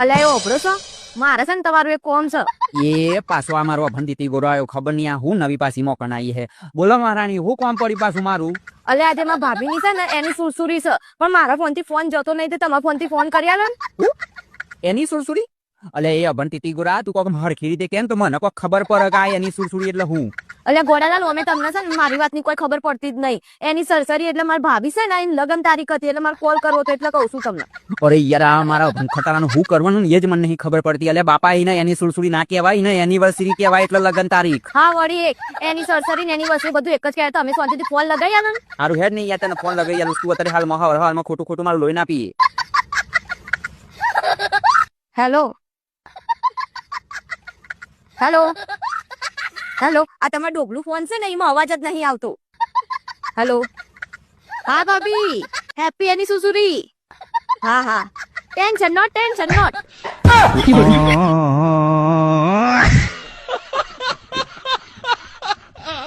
અલ્યા એ ઓભરો છો મારે છે ને તમારું એક કોમ છે. એ પાછો આ મારો અભંદીતી ગોરો આવ્યો ખબર નહીં આ હું નવી પાછી મોકણ આવી હે. બોલો મહારાણી હું કોમ પડી પાછું મારું. અલ્યા આજે મારા ભાભીની છે ને એની સુરસુરી છે પણ મારા ફોન થી ફોન જતો નહીં તો તમારા ફોન થી ફોન કરી આલો ને. એની સુરસુરી અલે એ અભંતીતી ગોરા તું કોક હરખી રીતે કેમ તો મને કોક ખબર પડે કે આ એની સુરસુરી એટલે હું. અલ્યા ગોડાલાલ અમે તમને છે ને મારી વાતની કોઈ ખબર પડતી જ નહીં. એની સરસરી એટલે મારી ભાભી છે ને એની લગન તારીખ હતી એટલે મારે કોલ કરવો તો એટલે કહું છું તમને. અરે યાર આ મારા ખટારાનું હું કરવાનું ને એ જ મને નહીં ખબર પડતી. અલે બાપા એને એની સુરસુરી ના કહેવાય ને એનિવર્સરી કહેવાય એટલે લગન તારીખ. હા વળી એક એની સરસરી ને એની વસ્તુ બધું એક જ કહેવાય તો અમે શાંતિથી ફોન લગાવી આલો ને. સારું હેડ નહીં યાર તને ફોન લગાવી યાર તું અત્યારે હાલમાં ખોટું ખોટું મારું લોહી ના પીએ. હેલો હેલો હેલો આ તમારો ડોબલું ફોન છે ને એમાં અવાજ જ નહીં આવતો. હેલો હા ભાભી હેપી એની સુસુરી. હા ટેન્શન નોટ